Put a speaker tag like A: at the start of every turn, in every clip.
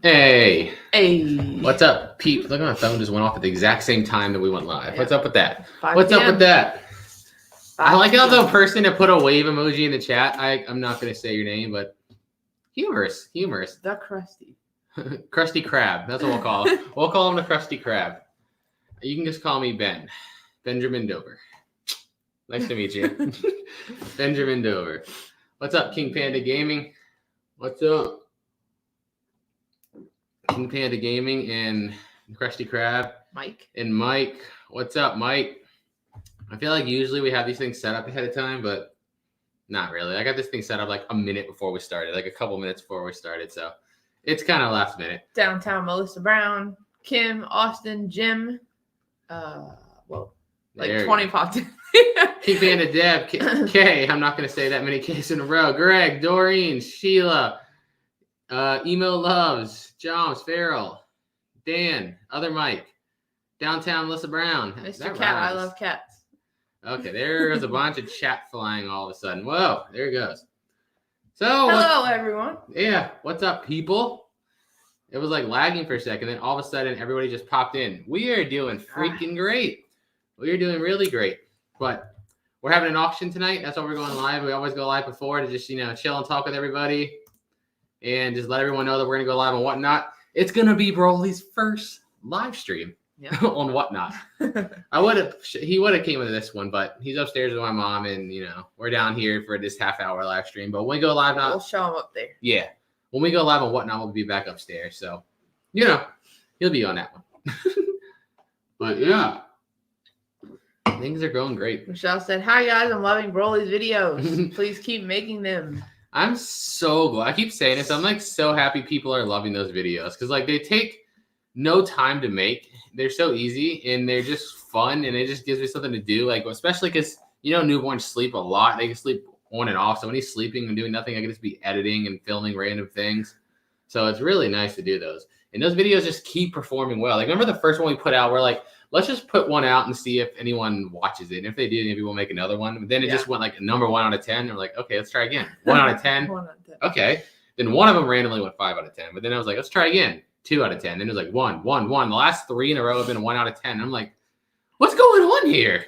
A: Hey,
B: Hey.
A: what's up, peeps? Look at my phone just went off at the exact same time that we went live.
B: Yeah.
A: What's up with that?
B: 5
A: What's up
B: p.m.
A: with that?
B: 5
A: I like how the
B: p.m.
A: person that put a wave emoji in the chat, I'm not going to say your name, but humorous.
B: The Krusty.
A: Krusty Krab. That's what we'll call him. We'll call him the Krusty Krab. You can just call me Ben. Benjamin Dover. Nice to meet you. Benjamin Dover. What's up, King Panda Gaming? What's up? King Panda Gaming and Krusty Krab.
B: Mike.
A: And Mike. What's up, Mike? I feel like usually we have these things set up ahead of time, but not really. I got this thing set up like a minute before we started, like a couple minutes before we started. So it's kind of last minute.
B: Downtown Melissa Brown, Kim, Austin, Jim. Like 20 popped in.
A: King Panda Deb, K. I'm not going to say that many K's in a row. Greg, Doreen, Sheila, Emo Loves, Joms, Farrell, Dan, other Mike, Downtown Melissa Brown.
B: Mr. Cat, I love cats.
A: Okay, there's a bunch of chat flying all of a sudden. Whoa, there it goes. So
B: hello, everyone.
A: Yeah, what's up, people? It was like lagging for a second, then all of a sudden everybody just popped in. We are doing freaking great. We are doing really great. But we're having an auction tonight. That's why we're going live. We always go live before to just, chill and talk with everybody and just let everyone know that we're going to go live on Whatnot. It's going to be Broly's first live stream on Whatnot. He would have came with this one, but he's upstairs with my mom and, we're down here for this half-hour live stream. But when we go live now,
B: we'll show him up there.
A: Yeah. When we go live on Whatnot, we'll be back upstairs. So, he'll be on that one. But, yeah. Things are going great.
B: Michelle said, hi, guys. I'm loving Broly's videos. Please keep making them.
A: I'm so glad. I keep saying this. I'm, so happy people are loving those videos. Because, they take no time to make. They're so easy. And they're just fun. And it just gives me something to do. Especially because, newborns sleep a lot. They can sleep on and off. So when he's sleeping and doing nothing, I can just be editing and filming random things. So it's really nice to do those. And those videos just keep performing well. Remember the first one we put out? We're like, let's just put one out and see if anyone watches it. And if they do, maybe we'll make another one. But then it just went a number 1 out of 10. And we're like, okay, let's try again. 1 out of 10.
B: 1 out of 10.
A: Okay. Then one of them randomly went 5 out of 10. But then I was like, let's try again. 2 out of 10. Then it was like 1, 1, 1. The last 3 in a row have been 1 out of 10. And I'm like, what's going on here?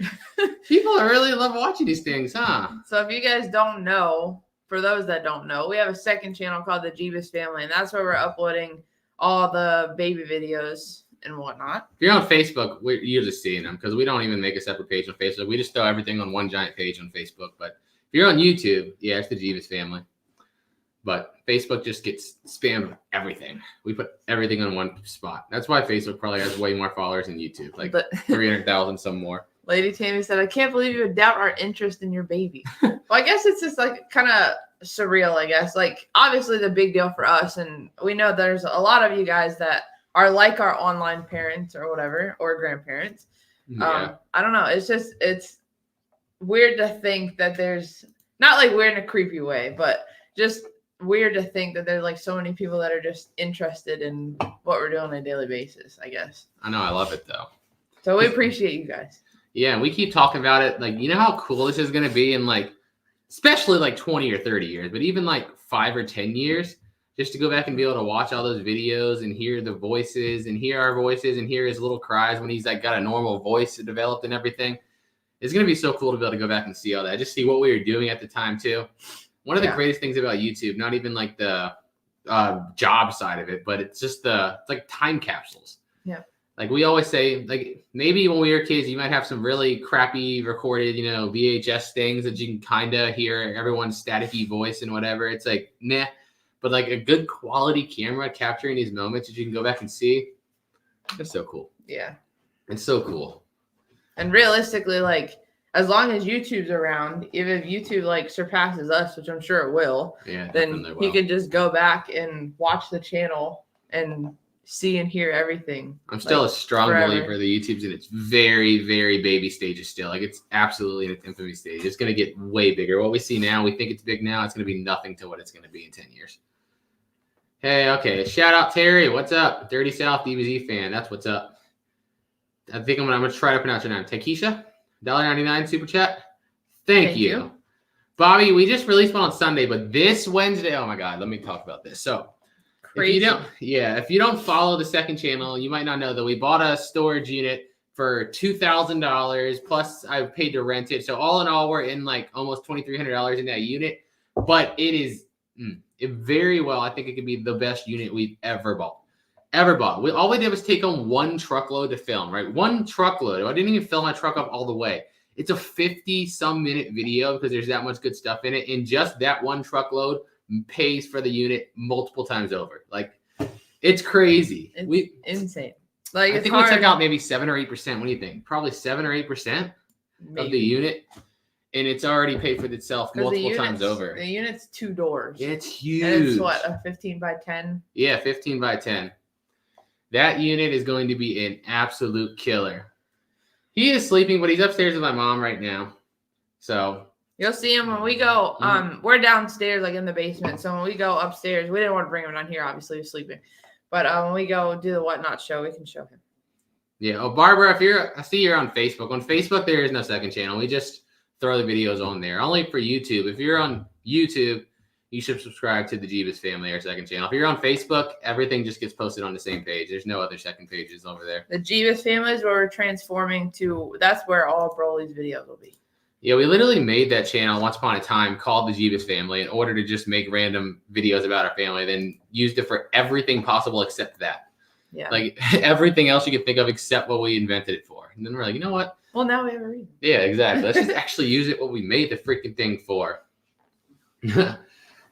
A: People are really love watching these things, huh?
B: So if you guys don't know, for those that don't know, we have a second channel called the Jeebus Family. And that's where we're uploading all the baby videos and whatnot.
A: If you're on Facebook, you're just seeing them because we don't even make a separate page on Facebook. We just throw everything on one giant page on Facebook. But if you're on YouTube, yeah, it's the Jeebus Family. But Facebook just gets spammed with everything. We put everything on one spot. That's why Facebook probably has way more followers than YouTube, 300,000, some more.
B: Lady Tammy said, I can't believe you would doubt our interest in your baby. Well, I guess it's just kind of surreal, I guess. Obviously the big deal for us. And we know there's a lot of you guys that are like our online parents or whatever, or grandparents.
A: Yeah.
B: I don't know. It's weird to think that there's, not weird in a creepy way, but just weird to think that there's so many people that are just interested in what we're doing on a daily basis, I guess.
A: I know. I love it, though.
B: So we appreciate you guys.
A: Yeah, and we keep talking about it. You know how cool this is going to be in, especially 20 or 30 years, but even 5 or 10 years, just to go back and be able to watch all those videos and hear the voices and hear our voices and hear his little cries when he's got a normal voice developed and everything. It's going to be so cool to be able to go back and see all that. Just see what we were doing at the time, too. One of the greatest things about YouTube, not even the job side of it, but it's just it's like time capsules.
B: Yeah.
A: We always say, maybe when we were kids, you might have some really crappy recorded, VHS things that you can kind of hear everyone's staticky voice and whatever. It's meh. But a good quality camera capturing these moments that you can go back and see. It's so cool.
B: Yeah.
A: It's so cool.
B: And realistically, as long as YouTube's around, even if YouTube surpasses us, which I'm sure it will, then he can just go back and watch the channel and see and hear everything.
A: I'm still a strong believer that YouTube's in its very, very baby stages still. It's absolutely in its infamy stage. It's going to get way bigger. What we see now, we think it's big now. It's going to be nothing to what it's going to be in 10 years. Hey, okay. Shout out Terry. What's up? Dirty South DBZ fan. That's what's up. I think I'm going to try to pronounce your name. Takesha, $1.99 super chat. Thank you. Bobby, we just released one on Sunday, but this Wednesday, oh my God, let me talk about this. So
B: crazy.
A: If you don't follow the second channel, you might not know that we bought a storage unit for $2,000 plus I paid to rent it. So all in all, we're in like almost $2,300 in that unit. But it is very well. I think it could be the best unit we've ever bought. All we did was take on one truckload to film, right? One truckload. I didn't even fill my truck up all the way. It's a 50-some minute video because there's that much good stuff in it. And just that one truckload pays for the unit multiple times over. Like, it's crazy.
B: It's insane. Like,
A: I think we took out maybe 7 or 8%. What do you think? Probably 7 or 8% of the unit. And it's already paid for itself multiple times over.
B: The unit's 2 doors.
A: It's huge.
B: And it's what, a 15 by 10?
A: Yeah, 15 by 10. That unit is going to be an absolute killer. He is sleeping, but he's upstairs with my mom right now. So
B: you'll see him when we go. We're downstairs, like in the basement. So when we go upstairs, we didn't want to bring him down here. Obviously, he's sleeping. But when we go do the Whatnot show, we can show him.
A: Yeah. Oh, Barbara, I see you're on Facebook. On Facebook, there is no second channel. We just throw the videos on there. Only for YouTube. If you're on YouTube, you should subscribe to the Jeebus Family, our second channel. If you're on Facebook, everything just gets posted on the same page. There's no other second pages over there.
B: The Jeebus Family is where we're transforming to. That's where all Broly's videos will be.
A: Yeah, we literally made that channel once upon a time called the Jeebus Family in order to just make random videos about our family, then used it for everything possible except that.
B: Yeah.
A: Like everything else you could think of except what we invented it for. And then we're like, you know what?
B: Well, now we have a reason.
A: Yeah, exactly. Let's just actually use it what we made the freaking thing for.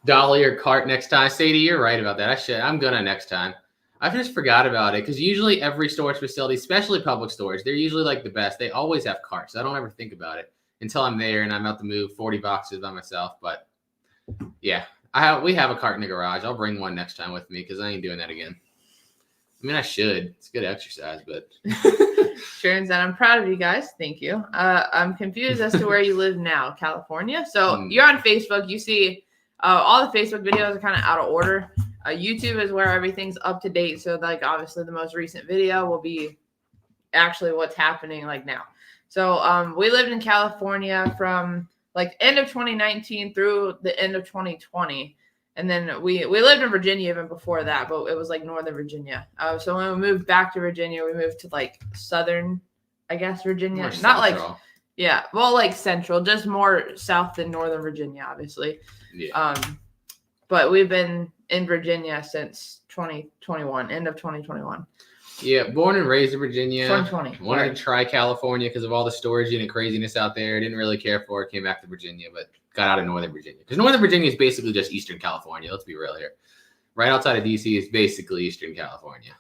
A: Dolly or cart next time. Sadie, you're right about that. I'm gonna next time. I just forgot about it because usually every storage facility, especially public storage, they're usually like the best. They always have carts. I don't ever think about it until I'm there and I'm about to move 40 boxes by myself. But yeah, we have a cart in the garage. I'll bring one next time with me because I ain't doing that again. I mean, I should. It's good exercise, but.
B: Sharon said, I'm proud of you guys. Thank you. I'm confused as to where you live now, California. So you're on Facebook. You see all the Facebook videos are kind of out of order. YouTube is where everything's up to date. So like obviously the most recent video will be actually what's happening like now. So we lived in California from like end of 2019 through the end of 2020. And then we lived in Virginia even before that, but it was like Northern Virginia. So when we moved back to Virginia, we moved to like Southern, I guess, Virginia.
A: More
B: Not
A: central.
B: like, yeah, well, like Central, just more south than Northern Virginia, obviously.
A: Yeah.
B: But we've been in Virginia since 2021, end of 2021.
A: Yeah, born and raised in Virginia.
B: 2020.
A: Wanted to try California because of all the storage unit craziness out there. Didn't really care for it. Came back to Virginia, but got out of Northern Virginia. Because Northern Virginia is basically just Eastern California. Let's be real here. Right outside of D.C. is basically Eastern California.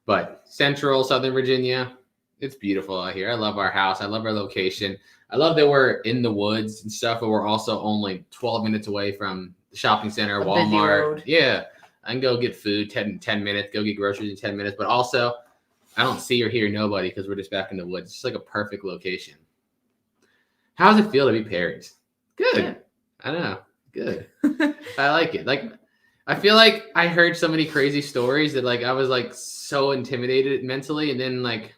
A: But Central, Southern Virginia, it's beautiful out here. I love our house. I love our location. I love that we're in the woods and stuff, but we're also only 12 minutes away from the shopping center, Walmart. Yeah. I can go get food 10 minutes, go get groceries in 10 minutes. But also, I don't see or hear nobody because we're just back in the woods. It's just like a perfect location. How does it feel to be parents? Good.
B: Yeah.
A: I know. Good. I like it. Like, I feel like I heard so many crazy stories that like I was like so intimidated mentally, and then like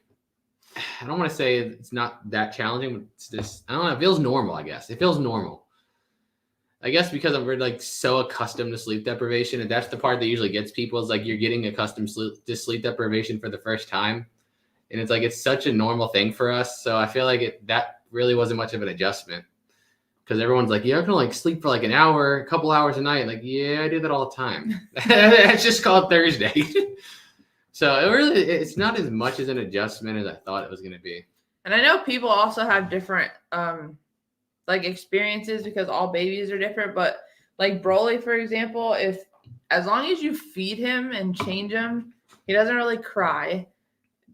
A: I don't want to say it's not that challenging, but it's just I don't know. It feels normal. I guess it feels normal. I guess because we're like so accustomed to sleep deprivation, and that's the part that usually gets people is like you're getting accustomed to sleep deprivation for the first time, and it's like it's such a normal thing for us. So I feel like that really wasn't much of an adjustment. Because everyone's like, yeah, I can like sleep for like an hour, a couple hours a night. Like, yeah, I do that all the time. It's just called Thursday. So it's not as much as an adjustment as I thought it was going to be.
B: And I know people also have different like experiences because all babies are different. But like Broly, for example, as long as you feed him and change him, he doesn't really cry.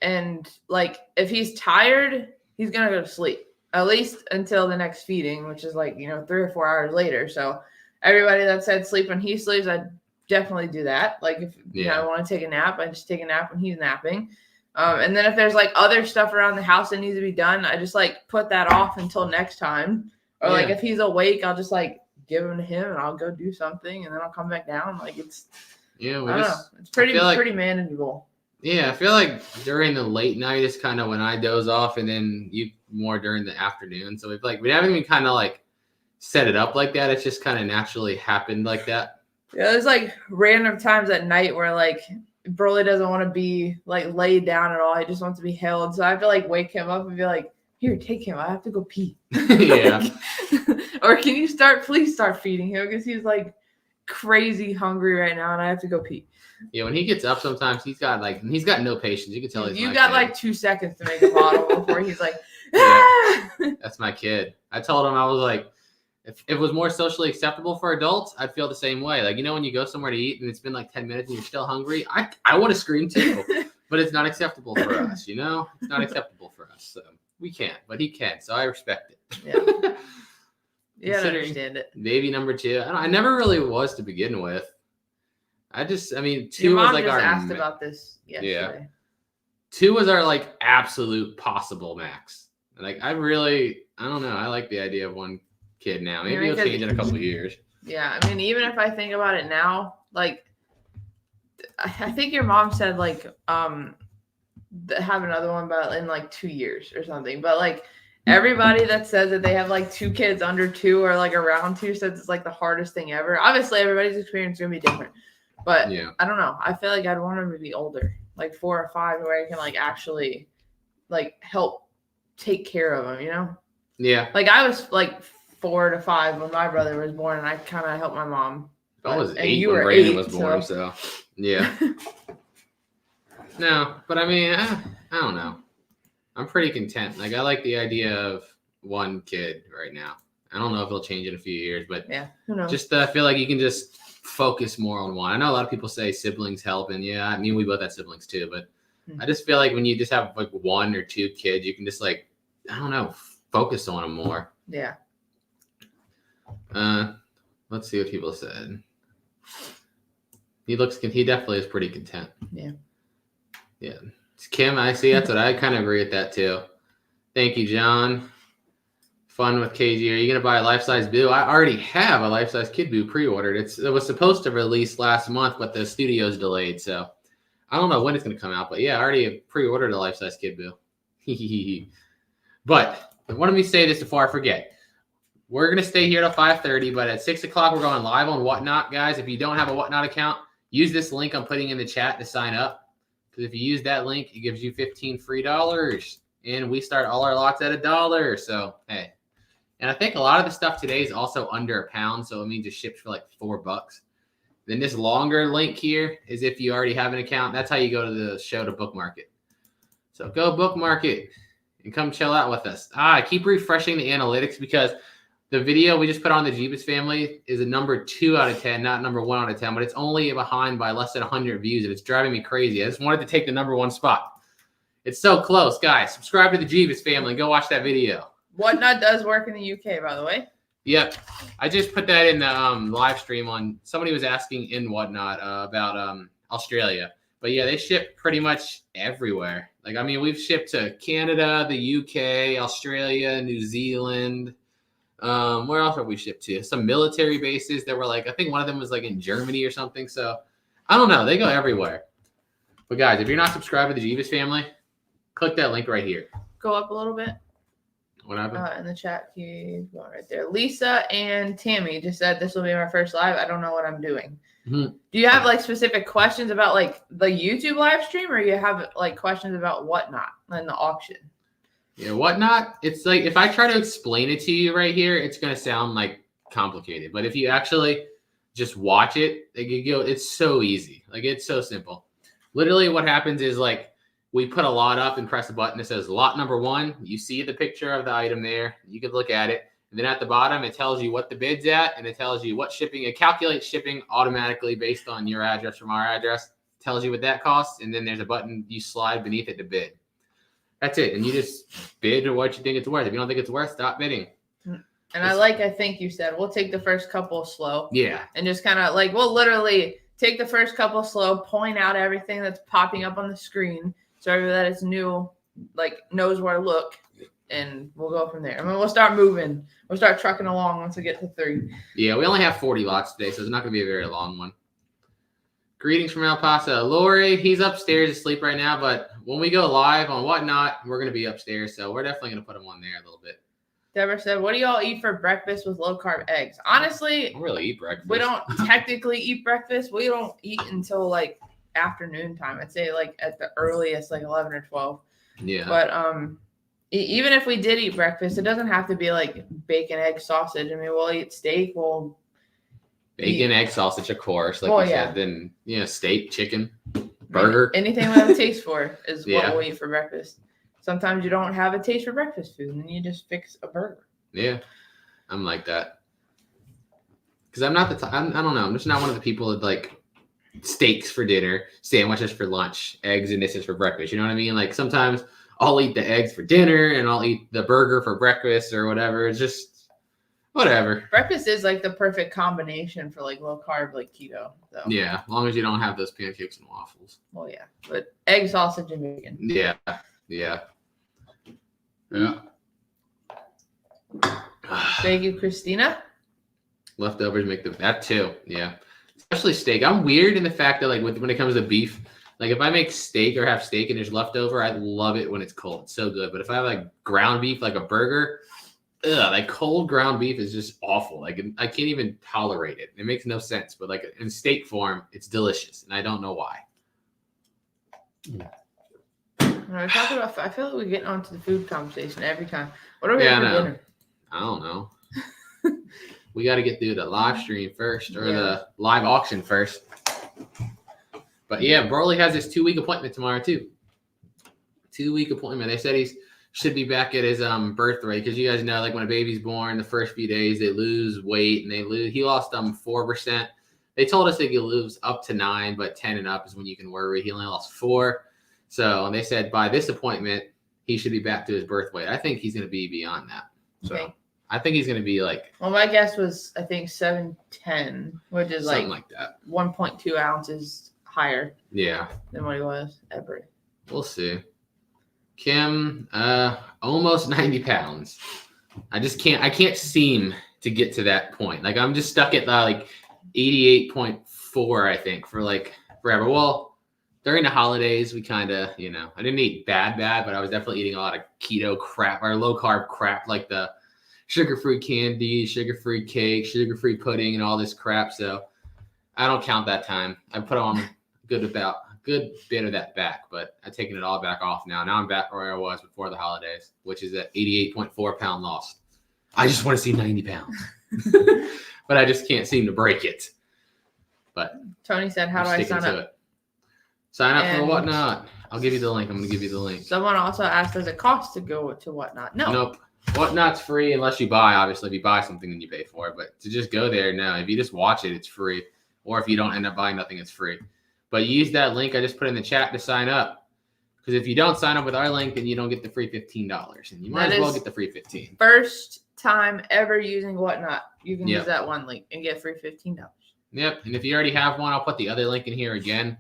B: And like if he's tired, he's going to go to sleep. At least until the next feeding, which is like, 3 or 4 hours later. So everybody that said sleep when he sleeps, I definitely do that. Like if I want to take a nap, I just take a nap when he's napping. And then if there's like other stuff around the house that needs to be done, I just like put that off until next time. Or like if he's awake, I'll just like give him to him and I'll go do something and then I'll come back down. Like it's it's pretty manageable.
A: Yeah, I feel like during the late night is kind of when I doze off, and then you more during the afternoon. So we haven't even kind of like set it up like that. It's just kind of naturally happened like that.
B: Yeah, there's like random times at night where like Broly doesn't want to be like laid down at all. He just wants to be held. So I have to like wake him up and be like, "Here, take him. I have to go pee."
A: Yeah.
B: Or can you please start feeding him because he's like crazy hungry right now and I have to go pee.
A: Yeah, when he gets up, sometimes he's got no patience. You can tell he's
B: You
A: my
B: got
A: kid.
B: like 2 seconds to make a bottle before he's like,
A: Yeah. That's my kid. I told him, I was like, if it was more socially acceptable for adults, I'd feel the same way. Like, when you go somewhere to eat and it's been like 10 minutes and you're still hungry, I would have screamed too, but it's not acceptable for us, It's not acceptable for us. So we can't, but he can. So I respect it.
B: Yeah. Yeah, I
A: Considering
B: understand it.
A: Baby number 2. I never really was to begin with. I mean, 2
B: Your
A: was
B: mom
A: like
B: just
A: our
B: asked about this yesterday.
A: 2 was our like absolute possible max. Like I don't know. I like the idea of 1 kid now. Maybe it'll change in a couple of years.
B: Yeah, I mean, even if I think about it now, like I think your mom said like have another one but in like 2 years or something. But like everybody that says that they have like 2 kids under 2 or like around 2 says it's like the hardest thing ever. Obviously, everybody's experience is gonna be different. But
A: Yeah.
B: I don't know. I feel like I'd want them to be older, like 4 or 5, where I can like actually like help take care of them,
A: Yeah.
B: Like I was like 4 to 5 when my brother was born, and I kind of helped my mom.
A: I was
B: And
A: 8
B: you
A: when
B: were
A: Brandon
B: 8,
A: was born, so yeah. No, but I mean, I don't know. I'm pretty content. Like I like the idea of 1 kid right now. I don't know if it'll change in a few years, but
B: Yeah, who knows?
A: just I feel like you can just focus more on 1. I know a lot of people say siblings help, and yeah, I mean we both have siblings too, but I just feel like when you just have like 1 or 2 kids, you can just like, I don't know, focus on them more.
B: Yeah.
A: Let's see what people said. He definitely is pretty content.
B: Yeah.
A: Yeah. Kim, I see. That's what I kind of agree with that too. Thank you, John. Fun with KG. Are you gonna buy a life-size Boo? I already have a life-size Kid Boo pre-ordered. It was supposed to release last month, but the studio's delayed, so I don't know when it's gonna come out. But yeah, I already pre-ordered a life-size Kid Boo. But let me say this before I forget. We're gonna stay here till 5:30, but at 6 o'clock we're going live on Whatnot, guys. If you don't have a Whatnot account, use this link I'm putting in the chat to sign up. Because if you use that link, it gives you $15 free, and we start all our lots at $1. So hey, and I think a lot of the stuff today is also under £1, so it means it ships for like $4. Then this longer link here is if you already have an account. That's how you go to the show to bookmark it. So go bookmark it and come chill out with us. I keep refreshing the analytics because the video we just put on the Jeebus family is a number 2 out of 10, not number 1 out of 10, but it's only behind by less than 100 views, and it's driving me crazy. I just wanted to take the number 1 spot. It's so close, guys. Subscribe to the Jeebus family and go watch that video.
B: Whatnot does work in the UK, by the way.
A: Yep. I just put that in the live stream on. Somebody was asking in Whatnot about Australia. But yeah, they ship pretty much everywhere. Like, I mean, we've shipped to Canada, the UK, Australia, New Zealand. Where else have we shipped to? Some military bases that were like, I think one of them was like in Germany or something. So I don't know. They go everywhere. But guys, if you're not subscribed to the Jeebus family, click that link right here.
B: Go up a little bit.
A: What happened?
B: In the chat, keep going right there. Lisa and Tammy just said this will be my first live. I don't know what I'm doing.
A: Mm-hmm.
B: Do you have like specific questions about like the YouTube live stream, or you have like questions about Whatnot and the auction?
A: Yeah, Whatnot. It's like if I try to explain it to you right here, it's gonna sound like complicated. But if you actually just watch it, like it's so easy. Like it's so simple. Literally, what happens is like we put a lot up and press a button that says lot number 1. You see the picture of the item there. You can look at it. And then at the bottom, it tells you what the bid's at, and it tells you what shipping. It calculates shipping automatically based on your address from our address. It tells you what that costs, and then there's a button you slide beneath it to bid. That's it. And you just bid what you think it's worth. If you don't think it's worth, stop bidding.
B: And I think you said we'll take the first couple slow.
A: Yeah.
B: And just kind of like we'll literally take the first couple slow, point out everything that's popping up on the screen so everybody that is new like knows where to look, and we'll go from there. I mean, we'll start moving. We'll start trucking along once we get to 3.
A: Yeah, we only have 40 lots today, so it's not going to be a very long one. Greetings from El Paso. Lori, he's upstairs asleep right now, but when we go live on Whatnot, we're going to be upstairs, so we're definitely going to put him on there a little bit.
B: Deborah said, "What do y'all eat for breakfast with low carb eggs?" Honestly,
A: I don't really eat breakfast.
B: we don't technically eat breakfast. We don't eat until like afternoon time. I'd say like at the earliest, like 11 or 12.
A: Yeah.
B: But even if we did eat breakfast, it doesn't have to be like bacon, egg, sausage. I mean, we'll eat steak. We'll
A: Bacon, egg, sausage, of course, like you said. Then steak, chicken, burger.
B: Anything we have a taste for is
A: Yeah.
B: what we'll eat for breakfast. Sometimes you don't have a taste for breakfast food, and then you just fix a burger.
A: Yeah, I'm like that. Because I'm not I don't know. I'm just not one of the people that like steaks for dinner, sandwiches for lunch, eggs and this is for breakfast. You know what I mean? Like sometimes I'll eat the eggs for dinner and I'll eat the burger for breakfast or whatever. It's just whatever.
B: Breakfast is like the perfect combination for like low carb, like keto. So.
A: Yeah, as long as you don't have those pancakes and waffles.
B: Well, yeah, but egg, sausage, and bacon.
A: Yeah.
B: Thank you, Christina.
A: Leftovers make that too. Yeah. Especially steak. I'm weird in the fact that like when it comes to beef, like if I make steak or have steak and there's leftover, I love it when it's cold. It's so good. But if I have like ground beef, like a burger, like cold ground beef is just awful. Like I can't even tolerate it. It makes no sense. But like in steak form, it's delicious, and I don't know why.
B: We're talking about. I feel like we're getting onto the food conversation every time. What are we
A: Yeah,
B: having
A: I
B: for
A: know.
B: dinner?
A: I don't know. We got to get through the live stream first, or the live auction first. But yeah, Broly has his 2-week appointment tomorrow too. 2-week appointment. They said he should be back at his birth rate, because you guys know, like when a baby's born, the first few days they lose weight, and he lost 4%. They told us they could lose up to 9, but 10 and up is when you can worry. He only lost 4. So they said by this appointment he should be back to his birth weight. I think he's going to be beyond that. So
B: Okay.
A: I think he's going to be like.
B: Well, my guess was I think 710, which is
A: something like that.
B: 1.2 ounces higher.
A: Yeah.
B: Than what he was at birth.
A: We'll see. Kim, almost 90 pounds. I can't seem to get to that point. Like I'm just stuck at like 88.4, I think, for like forever. Well, during the holidays, we kind of, I didn't eat bad, but I was definitely eating a lot of keto crap or low carb crap, like the sugar-free candy, sugar-free cake, sugar-free pudding, and all this crap. So I don't count that time. I put on a good bit of that back, but I've taken it all back off now. Now I'm back where I was before the holidays, which is at 88.4 pound loss. I just want to see 90 pounds, but I just can't seem to break it. But
B: Tony said, "How do I sign up?"
A: Sign up for Whatnot. I'll give you the link. I'm going to give you the link.
B: Someone also asked, does it cost to go to Whatnot? No.
A: Nope. Whatnot's free unless you buy. Obviously, if you buy something, then you pay for it. But to just go there, no. If you just watch it, it's free. Or if you don't end up buying nothing, it's free. But use that link I just put in the chat to sign up. Because if you don't sign up with our link, then you don't get the free $15. And you might as well get the free $15.
B: First time ever using Whatnot. You can use that one link and get free $15.
A: Yep. And if you already have one, I'll put the other link in here again.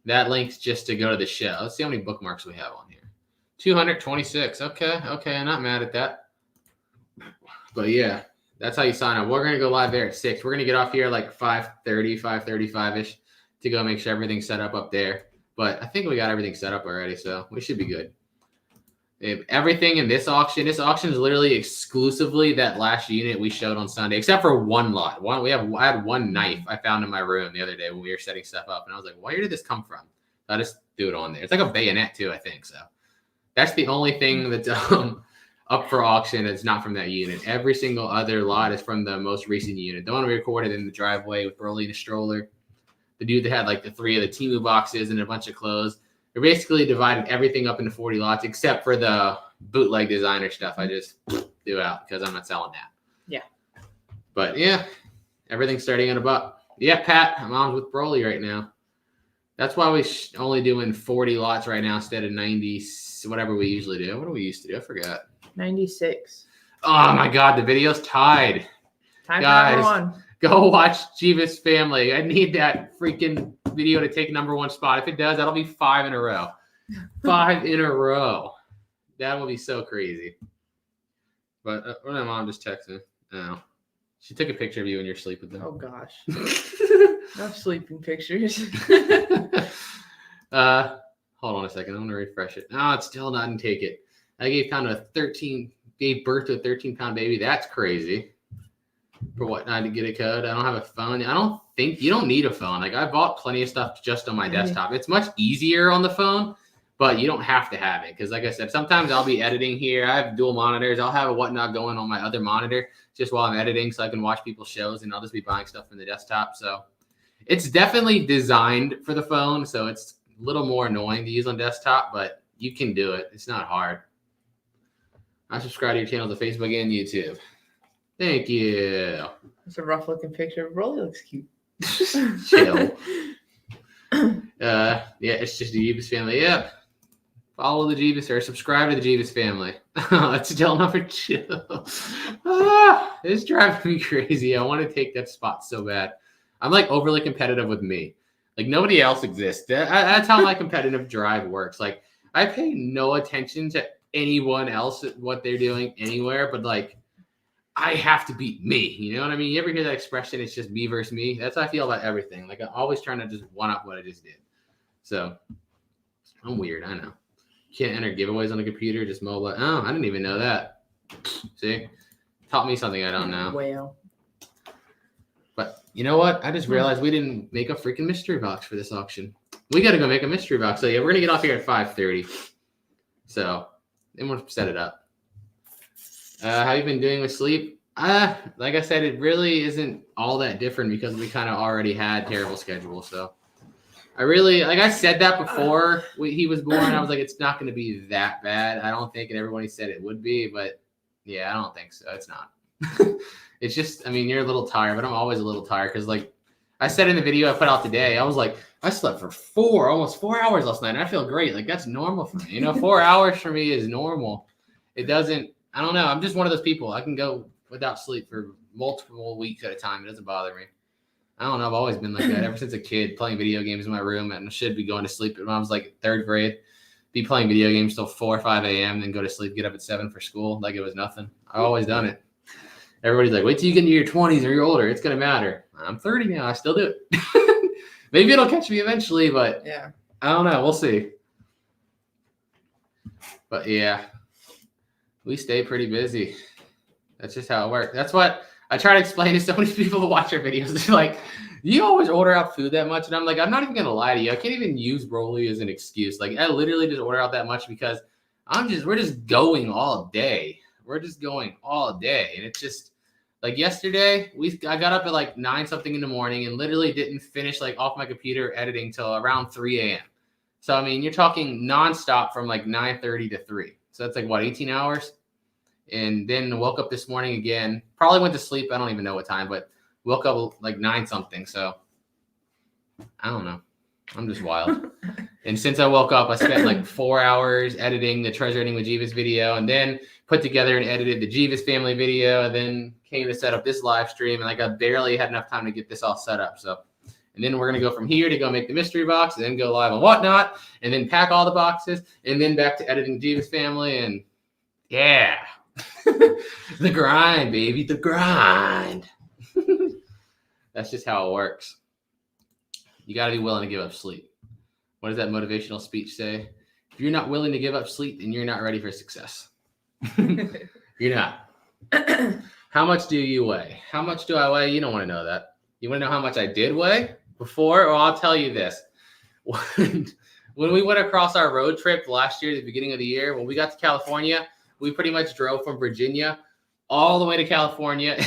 A: That link's just to go to the show. Let's see how many bookmarks we have on here. 226. Okay. I'm not mad at that. But yeah, that's how you sign up. We're going to go live there at 6. We're going to get off here like 5:30, 5:35-ish to go make sure everything's set up there. But I think we got everything set up already, so we should be good. Everything in this auction is literally exclusively that last unit we showed on Sunday, except for one lot. I had one knife I found in my room the other day when we were setting stuff up, and I was like, where did this come from? So I just threw it on there. It's like a bayonet too, I think. So that's the only thing that's up for auction that's not from that unit. Every single other lot is from the most recent unit. The one we recorded in the driveway with Broly and a stroller. The dude that had like the 3 of the Temu boxes and a bunch of clothes. They basically divided everything up into 40 lots except for the bootleg designer stuff I just threw out because I'm not selling that.
B: Yeah.
A: But yeah, everything's starting at a buck. Yeah, Pat, I'm on with Broly right now. That's why we only doing 40 lots right now instead of 90, whatever we usually do. What do we used to do? I forgot.
B: 96.
A: Oh my God, the video's tied.
B: Time
A: Guys,
B: for number 1.
A: Go watch Jeeves Family. I need that freaking video to take number 1 spot. If it does, that'll be 5 in a row. 5 in a row. That will be so crazy. But my mom just texted. Oh, she took a picture of you in your sleep with them.
B: Oh gosh. No sleeping pictures.
A: Hold on a second. I'm gonna refresh it. No, it's still not in Take It. I gave Pound a 13 gave birth to a 13-pound baby. That's crazy. For what, not to get a code? I don't have a phone. I don't think you don't need a phone. Like I bought plenty of stuff just on my desktop. It's much easier on the phone, but you don't have to have it. Because like I said, sometimes I'll be editing here. I have dual monitors. I'll have a whatnot going on my other monitor just while I'm editing so I can watch people's shows, and I'll just be buying stuff from the desktop. So it's definitely designed for the phone. So it's a little more annoying to use on desktop, but you can do it. It's not hard. I subscribe to your channels on Facebook and YouTube. Thank you.
B: It's a rough looking picture. Rolly looks cute.
A: Chill. Yeah, it's just the Jeebus family. Yep. Follow the Jeebus or subscribe to the Jeebus family. That's still number 2. It's driving me crazy. I want to take that spot so bad. I'm like overly competitive with me. Like nobody else exists. That's how my competitive drive works. Like I pay no attention to anyone else, what they're doing anywhere, but like I have to beat me. You know what I mean? You ever hear that expression? It's just me versus me. That's how I feel about everything. Like I'm always trying to just one up what I just did. So I'm weird. I know. Can't enter giveaways on a computer, just mobile. Oh, I didn't even know that. See? Taught me something I don't know.
B: Well.
A: But you know what? I just realized we didn't make a freaking mystery box for this auction. We got to go make a mystery box. So yeah, we're going to get off here at 5:30. So then we'll set it up. How you been doing with sleep? Like I said, it really isn't all that different because we kind of already had terrible schedules. So I really, like I said that before he was born. I was like, it's not going to be that bad. I don't think, and everybody said it would be, but yeah, I don't think so. It's not. It's just, I mean, you're a little tired, but I'm always a little tired because like I said in the video I put out today, I was like, I slept for almost 4 hours last night. And I feel great. Like that's normal for me. 4 hours for me is normal. It doesn't, I don't know. I'm just one of those people. I can go without sleep for multiple weeks at a time. It doesn't bother me. I don't know. I've always been like that ever since a kid, playing video games in my room, and I should be going to sleep when I was like 3rd grade, be playing video games till 4 or 5 a.m., then go to sleep, get up at 7 for school like it was nothing. I've always done it. Everybody's like, wait till you get into your 20s or you're older. It's going to matter. I'm 30 now. I still do it. Maybe it'll catch me eventually, but yeah, I don't know. We'll see. But yeah, we stay pretty busy. That's just how it works. That's what I try to explain to so many people who watch our videos. They're like, you always order out food that much? And I'm like, I'm not even going to lie to you. I can't even use Broly as an excuse. Like I literally just order out that much because we're just going all day. We're just going all day. And it's just like yesterday, I got up at like 9 something in the morning and literally didn't finish like off my computer editing till around 3 a.m. So, I mean, you're talking nonstop from like 9:30 to 3. So that's like what, 18 hours? And then woke up this morning again, probably went to sleep. I don't even know what time, but woke up like 9 something. So I don't know. I'm just wild. And since I woke up, I spent like 4 hours editing the Treasure Hunting with Jeebus video, and then put together and edited the Jeebus family video, and then came to set up this live stream. And like I barely had enough time to get this all set up. So, and then we're going to go from here to go make the mystery box, and then go live on Whatnot, and then pack all the boxes, and then back to editing the Jeebus family. And yeah, the grind, baby, the grind. That's just how it works. You got to be willing to give up sleep. What does that motivational speech say? If you're not willing to give up sleep, then you're not ready for success. You're not. How much do you weigh? How much do I weigh? You don't want to know that. You want to know how much I did weigh before? Well, I'll tell you this. When we went across our road trip last year, at the beginning of the year, when we got to California, we pretty much drove from Virginia all the way to California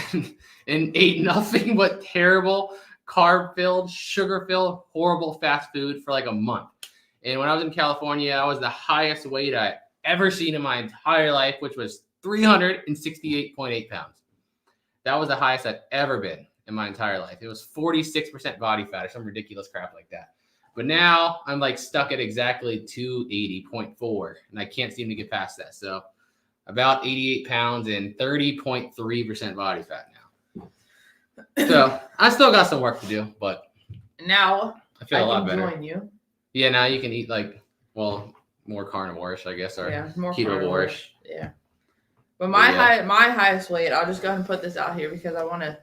A: and ate nothing but terrible, carb-filled, sugar-filled, horrible fast food for like a month. And when I was in California, I was the highest weight I ever seen in my entire life, which was 368.8 pounds. That was the highest I've ever been in my entire life. It was 46% body fat or some ridiculous crap like that. But now I'm like stuck at exactly 280.4, and I can't seem to get past that. So about 88 pounds and 30.3% body fat now. So I still got some work to do, but
B: now
A: I feel a lot better.
B: Join you.
A: Yeah, now you can eat like, well, more carnivore-ish, I guess, or
B: more
A: keto-ish.
B: Yeah. But my highest weight, I'll just go ahead and put this out here because I want to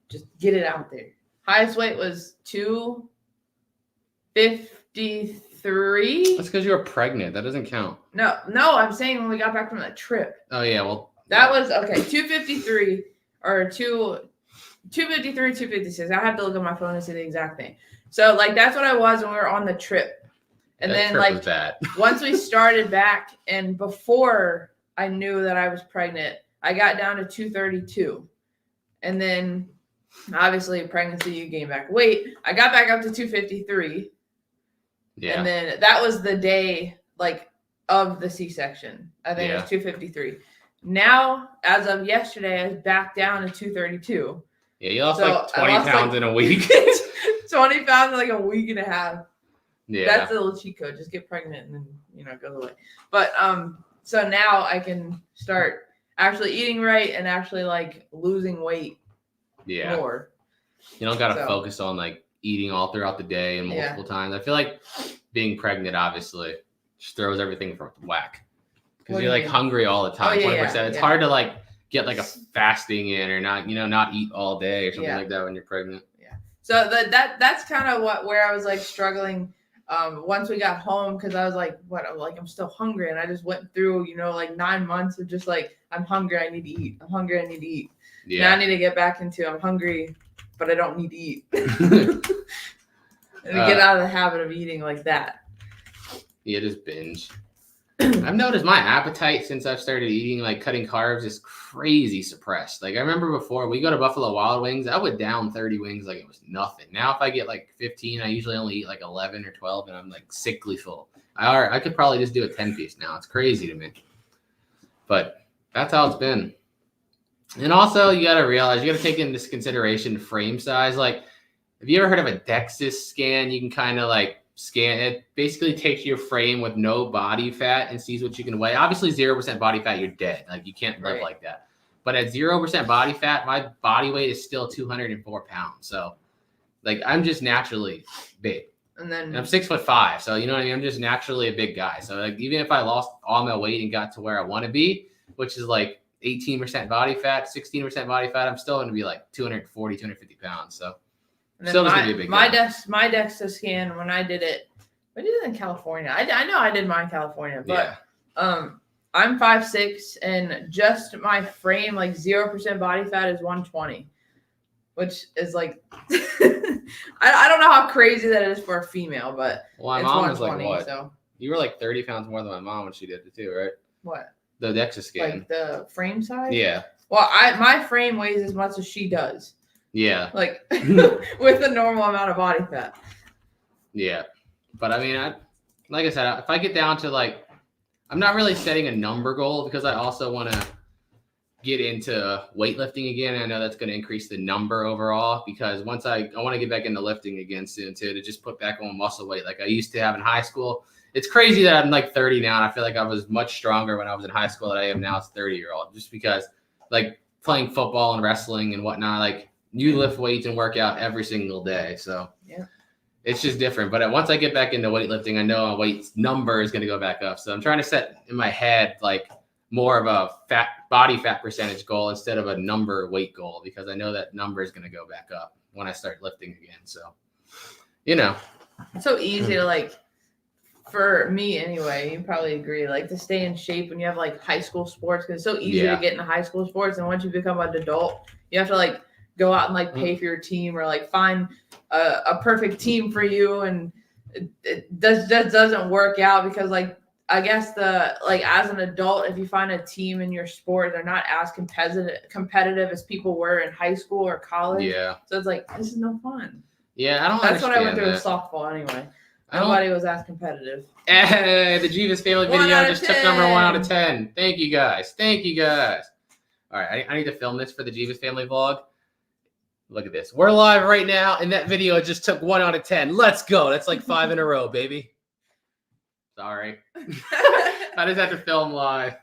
B: just get it out there. Highest weight was 253 253.
A: That's because you were pregnant. That doesn't count.
B: No, I'm saying when we got back from that trip.
A: Oh yeah, well
B: that was okay. 253 or 253, 256. I have to look at my phone to see the exact thing. So like that's what I was when we were on the trip. And
A: that
B: then
A: trip
B: like
A: was bad.
B: once we started back and before I knew that I was pregnant, I got down to 232. And then obviously pregnancy, you gain back weight. I got back up to 253.
A: Yeah.
B: And then that was the day like of the C-section. I think it was 253. Now, as of yesterday, I was back down to 232.
A: Yeah, you lost like 20 pounds in a week.
B: 20 pounds in like a week and a half.
A: Yeah.
B: That's a little cheat code. Just get pregnant and then, it goes away. But so now I can start actually eating right and actually like losing weight more.
A: You don't got to focus on like eating all throughout the day and multiple times. I feel like being pregnant obviously just throws everything from whack. Because you're like hungry all the time, 24/7. It's hard to like get like a fasting in or not, not eat all day or something like that when you're pregnant.
B: Yeah. So that's kind of where I was like struggling once we got home because I was like, I'm still hungry. And I just went through, like 9 months of just like, I'm hungry, I need to eat. I'm hungry, I need to eat. Yeah. Now I need to get back into I'm hungry, but I don't need to eat. And get out of the habit of eating like that.
A: Yeah, just binge. I've noticed my appetite since I've started eating, like cutting carbs, is crazy suppressed. Like I remember before we go to Buffalo Wild Wings, I would down 30 wings like it was nothing. Now if I get like 15, I usually only eat like 11 or 12 and I'm like sickly full. I could probably just do a 10-piece now. It's crazy to me. But that's how it's been. And also you got to realize, you got to take into consideration frame size. Like have you ever heard of a DEXA scan? You can kind of like scan it, basically takes your frame with no body fat and sees what you can weigh. Obviously 0% body fat, you're dead. Like you can't live like that. But at 0% body fat, my body weight is still 204 pounds. So like I'm just naturally big. And I'm 6'5". So you know what I mean? I'm just naturally a big guy. So like even if I lost all my weight and got to where I want to be, which is like 18% body fat, 16% body fat, I'm still going to be like 240, 250 pounds. So
B: still gonna be a big guy. My DEXA scan when I did it in California. I know I did mine in California, but I'm 5'6", and just my frame, like 0% body fat, is 120, which is like I don't know how crazy that is for a female, but
A: my mom was like what? So you were like 30 pounds more than my mom when she did it too, right?
B: What?
A: The DEXA scan.
B: Like the frame size?
A: Yeah.
B: Well, my frame weighs as much as she does.
A: Yeah.
B: Like with a normal amount of body fat.
A: Yeah. But I mean, like I said, if I get down to like, I'm not really setting a number goal because I also want to get into weightlifting again. I know that's going to increase the number overall because once I want to get back into lifting again soon too, to just put back on muscle weight like I used to have in high school. It's crazy that I'm like 30 now and I feel like I was much stronger when I was in high school than I am now as a 30-year-old, just because like playing football and wrestling and whatnot, like you lift weights and work out every single day. So it's just different. But once I get back into weightlifting, I know my weight number is going to go back up. So I'm trying to set in my head like more of a body fat percentage goal instead of a number weight goal, because I know that number is going to go back up when I start lifting again. So, it's
B: so easy to like, for me anyway, you probably agree, like to stay in shape when you have like high school sports, because it's so easy to get into high school sports. And once you become an adult, you have to like go out and like pay for your team or like find a perfect team for you. And it doesn't work out because like, I guess as an adult, if you find a team in your sport, they're not as competitive as people were in high school or college. Yeah. So it's like, this is no fun.
A: Yeah, I don't
B: That's what I went through with softball anyway. Nobody was as competitive.
A: Hey, the Jeeves family video just took number 1 out of 10. Thank you guys. All right, I need to film this for the Jeeves family vlog. Look at this. We're live right now, and that video just took 1 out of 10. Let's go. That's like 5 in a row, baby. Sorry. I just have to film live.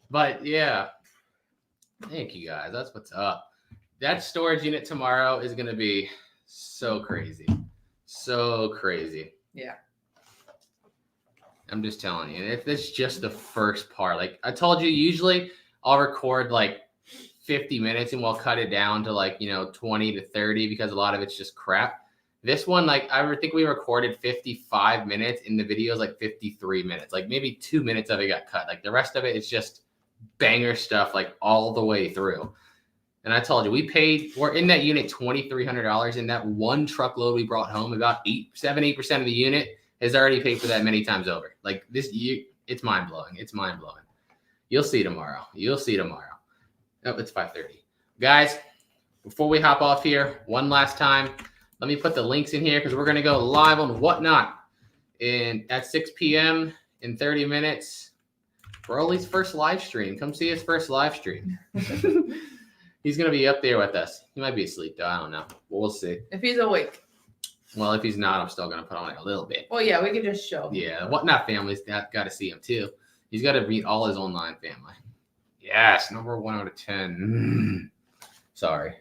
A: But yeah. Thank you guys. That's what's up. That storage unit tomorrow is going to be so crazy. So crazy.
B: Yeah.
A: I'm just telling you. If that's just the first part. Like I told you, usually I'll record like 50 minutes and we'll cut it down to like, 20 to 30 because a lot of it's just crap. This one, like I think we recorded 55 minutes, and the video is like 53 minutes. Like maybe 2 minutes of it got cut. Like the rest of it is just banger stuff, like all the way through. And I told you, we're in that unit $2,300, and that one truckload we brought home, about 8% of the unit has already paid for that many times over. Like this, it's mind blowing. It's mind blowing. You'll see tomorrow. You'll see tomorrow. Oh, it's 5:30, guys. Before we hop off here, one last time, let me put the links in here because we're gonna go live on Whatnot at 6 p.m. in 30 minutes. Broly's first live stream. Come see his first live stream. He's going to be up there with us. He might be asleep, though. I don't know. We'll see.
B: If he's awake.
A: Well, if he's not, I'm still going to put on it a little bit.
B: Well, yeah, we can just show.
A: Yeah, Whatnot family's got to see him, too. He's got to meet all his online family. Yes, number 1 out of 10. Sorry.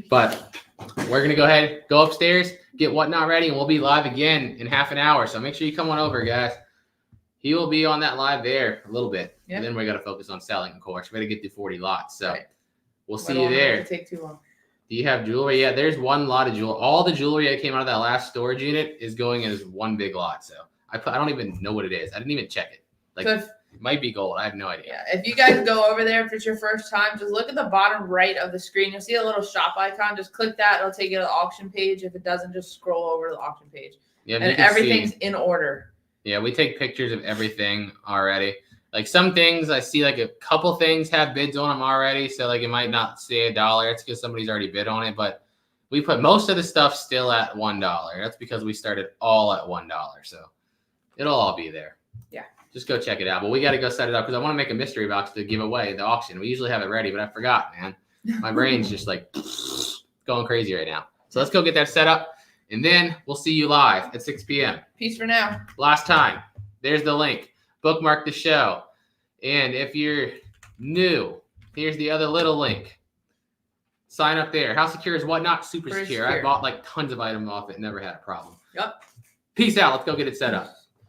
A: But we're going to go ahead, go upstairs, get Whatnot ready, and we'll be live again in half an hour. So make sure you come on over, guys. He will be on that live there a little bit. Yep. And then we got to focus on selling, of course. We got to get through 40 lots. So we'll see you there.
B: Take too long.
A: Do you have jewelry? Yeah, there's one lot of jewelry. All the jewelry that came out of that last storage unit is going in as one big lot. So I don't even know what it is. I didn't even check it. Like it might be gold. I have no idea.
B: Yeah, if you guys go over there, if it's your first time, just look at the bottom right of the screen. You'll see a little shop icon. Just click that. It'll take you to the auction page. If it doesn't, just scroll over to the auction page. Yeah, and everything's in order.
A: Yeah, we take pictures of everything already. Like some things, I see like a couple things have bids on them already. So like it might not say $1. It's because somebody's already bid on it. But we put most of the stuff still at $1. That's because we started all at $1. So it'll all be there.
B: Yeah.
A: Just go check it out. But we got to go set it up because I want to make a mystery box to give away at the auction. We usually have it ready, but I forgot, man. My brain's just like going crazy right now. So let's go get that set up. And then we'll see you live at 6 p.m.
B: Peace for now.
A: Last time. There's the link. Bookmark the show. And if you're new, here's the other little link. Sign up there. How secure is Whatnot? Super secure. I bought like tons of items off it. Never had a problem.
B: Yep.
A: Peace out. Let's go get it set up.